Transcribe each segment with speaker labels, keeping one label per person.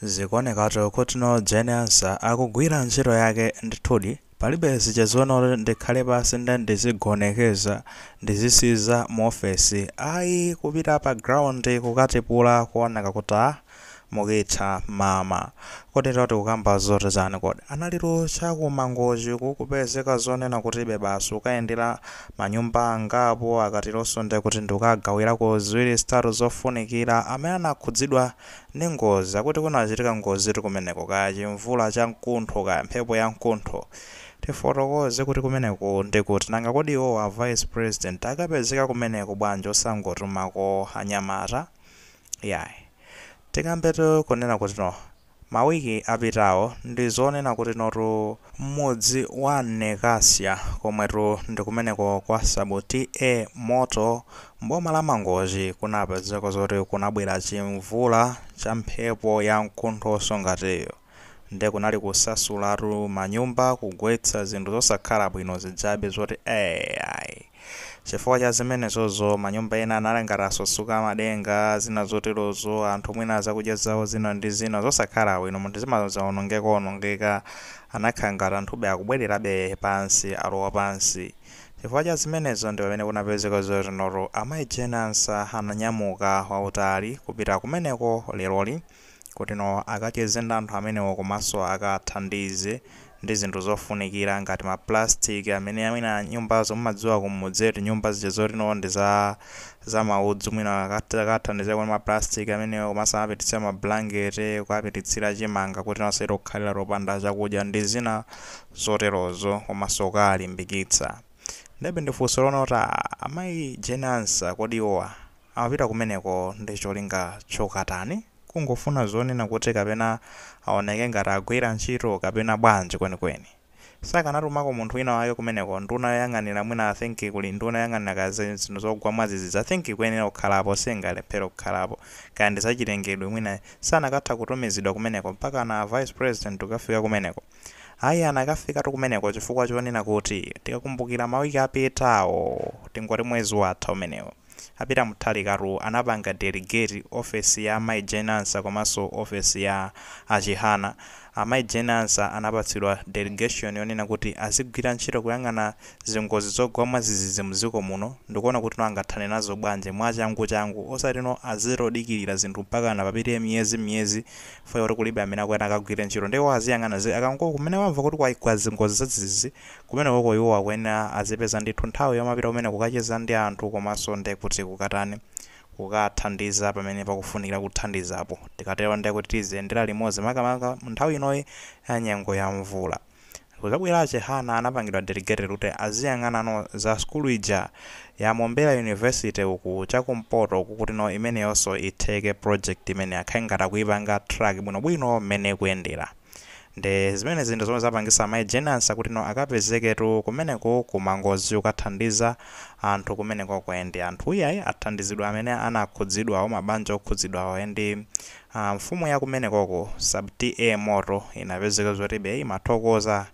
Speaker 1: zikuonekatu kuti Genius akugwira ntchito yake ndithudi palibe zichezono ndikhale pasi ndizigonekeza ndizisiza mu ofesi ayi kupita pa ground kukatipula kuoneka kuti mukitha mama kotero tikukamba zote zani kodi analiro chakumangozi kupezeka zonena kuti bebasu kayendera manyumba angapo akatironso nde kuti ndikagawirako ziwiri zitatu zofunikira amene anakhudzidwa ndi ngozi akuti kunachitika ngozi kumeneko kaya chimvula cha mkuntho kaya mphepo ya mkuntho tifotokoze kuti kumeneko ndikuti nanga kodi iwo vice president akapezeka kumeneko bwanji osangotumako anyamata yayi tikambeto kunena kuti mawiki apitawo ndizonena kuti notu mmodzi wa Nekasia komwetu ndikumeneko kwa Sabuti moto mboma la Mangochi kunapezeka zoti kunabwera chimvula cha mphepo ya mkuntho ngatiyo nde kunali kusasulatu manyumba kugwetsa zinthu zosakhala bwino zijabe zoti ayi chifukwa cha zimenezozo manyumba ena analengeraso suka madenga zina zoterozo anthu mwina zakudya zawo zina ndi zina zosakhala bwino munthu zimazaonongeka anakhala ngati anthube akubwererabe pansi alowa pansi chifukwa cha zimenezo ndi pamene kunapezeka zoti noto amayi Genius ananyamuka wautali kupita kumeneko leroli kuti akacheze ndi anthu amenewo komanso akathandize ndi zinthu zofunikira ngati ma plastic amene amina nyumba zomadziwa kumudzetu nyumba zizoti ndi za maudzu mwina akathandiza kwa ma plastic amene komanso amapititsa ma blanket kupititsira chimanga kuti nasayiro kukhalira ropanda chakudya ndi zina zoterozo komanso kalimbikitsa ndebe ndifunso lona kuti amayi Genius kodi iwowa amapita kumeneko ndi cholinga chokatani kungofuna zonena kuti kapena aoneke ngati agwira ntchito kapena bwanji kwenikweni sakanatumako munthu wina wake kumeneko nduna yoyang'anira mwina I kuli nduna yoyang'anira kazi zinthu zogwa mwazizizi kuyenera kukhalapo singalephera kukhalapo kaya ndizachilengedwe mwina sanakatha kutumizidwa kumeneko mpaka na vice president ukafika kumeneko ayi anakafikatu kumeneko chifukwa chonena kuti tikakumbukira mawiki apitawo tingoti mwezi watha umenewo apita muthalikatu anapanga delegate office ya amayi Genius komanso office ya achihana amayi Genius anapatsidwa delegation yonena kuti azigwira ntchito kuyang'ana zingozi zogwa mwazizizi mdziko muno ndikuona kuti angathane nazo bwanji mwachangu osati azitodikirira zinthu mpaka napapite miyezi kuti kulibe amene akuyenera akagwire ntchito ndiwo aziyang'ana akango kumene wamva kuti kwa zingozi zazizi kumene koko iwo akuyenera azipeza ndithu nthawi yomapita kumene kukacheza ndi anthu komanso nde kuti kukatani kukathandiza pamene pakufunikira kuthandizapo tikatero ndi kuti tiziyendera limodzi makamaka nthawi inoyi ya nyengo ya mvula kuzabwera achihana anapangidwa delegate kuti aziyang'ana za skulu ija ya Mombela University uku chakumpoto kuti imeneyonso itheke project imene akhale ngati akuyipanga track bwinobwino mmene kuyendera ndi zimene zinthu zomwe zapangisa amayi Genius kuti akapezeketu kumeneko kumangozi ukathandiza anthu kumeneko kwende anthu iyayi athandizidwa amene anakhudzidwawo mabanja okhudzidwawo ndi mfumu ya kumenekoko Sabuti moto inapezeka zoti imathokoza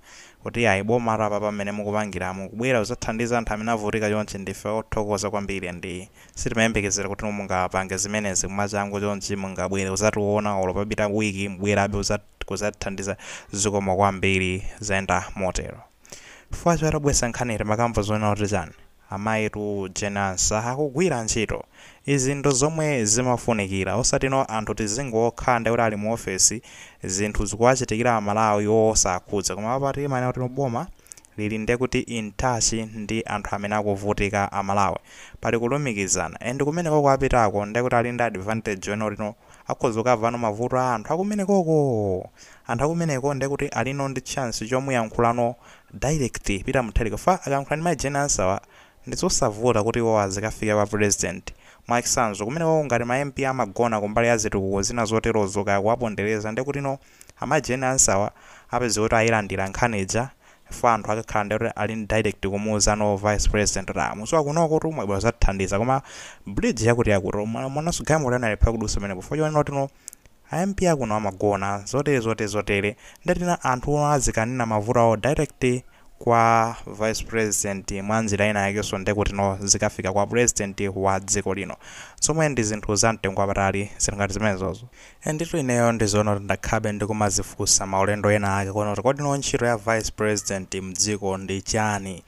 Speaker 1: kuti ayi boma apa pamene mukupangiramo kubwera uzathandiza anthu amene avutika chonchi ndife othokoza kwambiri ndi sitimayembekezera kuti mungapange zimenezi mwachangu chonchi mungabwere uzationa olo papita wiki mbwerabe kuzathandiza zikomo kwambiri zayenda motero chifukwa chotabwesa nkhanire makamva zoona kuti chani amayi Genius akugwira ntchito izi ndo zomwe zimafunikira osati anthu tizingokhala ndi kuti ali mu ofesi zinthu zikuwachitikira Malawi osakhudza koma apati imene kuti boma lili ndi kuti in touch ndi anthu amene akuvutika Malawi pali kulumikizana and kumeneko kwapitako ndi kuti ali ndi advantage yona kuti akhoza kukavano mavuto a anthu akumenekoko anthu akumeneko ndi kuti alino ndi chance chomuyankhulano direct pita muthaliko fa akayankhula ndi mayi Genius ndizosavuta kuti iwo azikafika kwa president mwachisanzo kumeneko ngati ma MP amagona kumbali ya zitukuko zina zoterozo kaya kuwapondereza ndi kuti amayi Genius apeze kuti ayilandira nkhanija fa anthu akakhala ndi kuti ali direct kumuuza vice president muso kunoko kuti mwabwera zathandiza koma bridge yakuti mwananso gamu lanalepha kudusa menepo fo chonena kuti MP akuno amagona zotere ndati anthu azikanena mavuto awo direct kwa vice president mwanzira ina yakenso ndekuti no zikafika kwa president wa dziko lino zomwe ndi zinthu za mtengo wapatali zingati zimenezozo. Nditu ineyo ndizoona kuti ndakhabe ndikumazifunsa maulendo ena ake kuona kuti kodi no ntchito ya vice president mdziko ndi chani.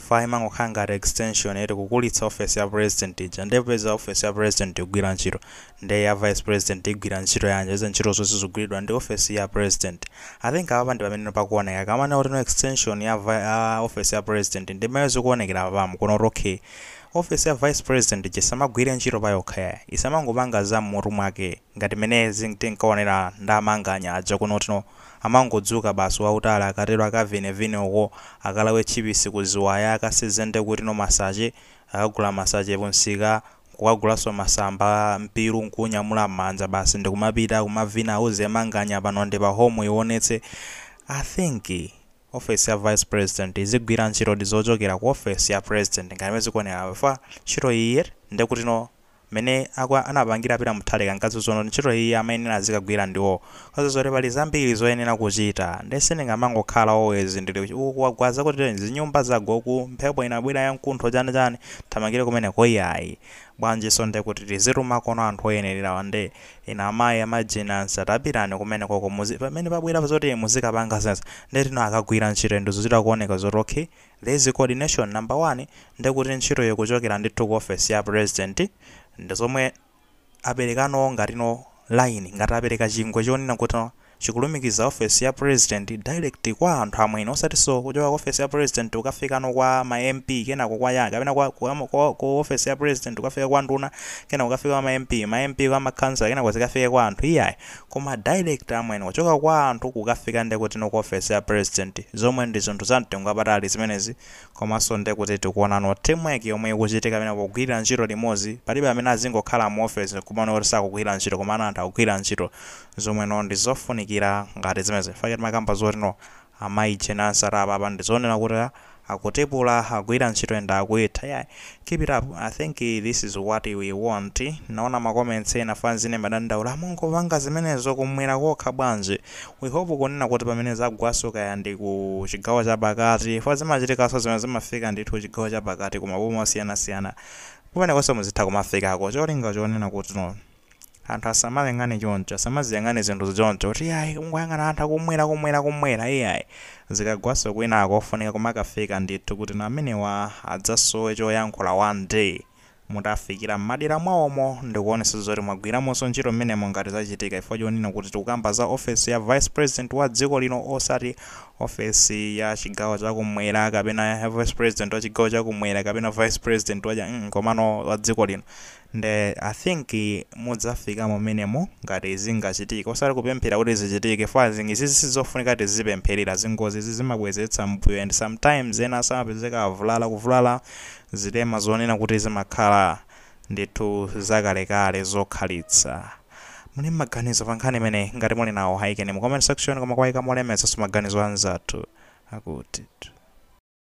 Speaker 1: Fa imangokhala ngati extension yeti kukulitsa office ya president ija ndepeza office ya president igwira ntchito ndi ya vice president igwira ntchito yanje izo ntchito zonse zigwiridwa ndi office ya president. I think apa ndi pamene pakuoneka kamana kuti no extension ya office ya president ndimene zikuonekera pamo kuno okay office ya vice president chisamagwire ntchito payokha isamangopanga za mmutu mwake ngati menezi ntinkaonera ndamanganya aja kuno tino amangodzuka basi wautali akatero akavinevine uko akalawe chipisi kuziwaya akasizende kuti no masaje akagula masaje punsika kukagulaso masamba mpiru nkunyamula manja basi ndikumapita kumavina auze manganya pano ndi pa home ionetse. I think office ya vice president izigwira ntchito ndizochokera ku office ya president ngati zikuonera fa ntchito iyi ndekuti no mene anapangira pita muthaleka nkazi zono ntchito iyi amene azikagwira ndiwo kazozoti pali zambiri zoyenera kuchita ndesene ngamangokhala always ndili kuwagwaza kuti zinyumba zagoku mphepo inabwera yankuntho chani thamangire kumene koyayi bwanji sonde kuti tiziruma kono anthu oyenerera wande ina amayi amajenansa tapirani kumene koko pamene pabwera zoti muzikapanga sense ndetino akagwira ntchito ndizochita kuoneka zoti okay there is coordination number 1 ndekuti ntchito yokuchokera ndithu ku office ya president ndizomwe aperekano ngatino line ngati apereka chingwe chonena kuti chikulumikiza office ya president direct kwa anthu amwene osatiso kuchoka ku office ya president ukafika no kwa ma MP kenako kwa yanga kapena kwa office ya president ukafika kwa nduna kenako ukafika kwa ma MP kwa ma council kenako zikafika kwa anthu iyayi koma direct amwene kuchoka kwa anthu kukafika ndekuti no ku office ya president zomwe ndi zinthu za mtengo wapatali zimenezi komanso ndekuti tikuona no teamwork yomwe ikuchitika pamene kugwira ntchito limodzi palibe amene azingokhala mu office kumana kuti sakugwira ntchito komana anthu akugwira ntchito zomwe no ndi zofunikira ngati zimeze fakati makamba zoti no amayi jenansa rapa apa ndizonena kuti akutipula agwira ntchito enda akuitha yeah. Keep it up. I think this is what we want. Naona ma comments ena fans ine madandaula mungu vanga zimenezo kumwera kokha bwanji. We hope kunena kuti pamene zagwaso kaya ndi ku chigawo cha pakati fa zimachitika so zimene zimafika ndithu chigawo cha pakati kumaboma siyana kumene kwaso muzitha kumafikako cholinga chonena kuti no anthu asamayang'ane choncho asamaziyang'ane zinthu zoncho kuti ayi kungayang'ana anthu akumwera iyayi zikagwaso kwinako ofunika kumakafika ndithu kuti na amenewa adzasowe choyankhula one day mutafikira m'madera mwawomo ndikuonesa zoti mwagwiramonso ntchito mmenemo ngati zachitika ifo chonena kuti tikukamba za office ya vice president wa dziko lino osati office ya chigawo chakumwera kapena vice president wa chigawo chakumwera kapena vice president komano wa dziko lino nde I think mudzafika mmenemo ngati zingachitika osati kupemphera kuti zichitike fa izi sizofunika kuti zipempherera zingozi zimabwezetsa mbuyo and sometimes ena samapezeka kuvulala zilema zonena kuti zimakhala ndithu zakalekale zokhalitsa. Muli maganizo pa nkhani imene ngati muli nawo haikeni mu comment section koma kwaika molemetsa maganizo anzathu akuti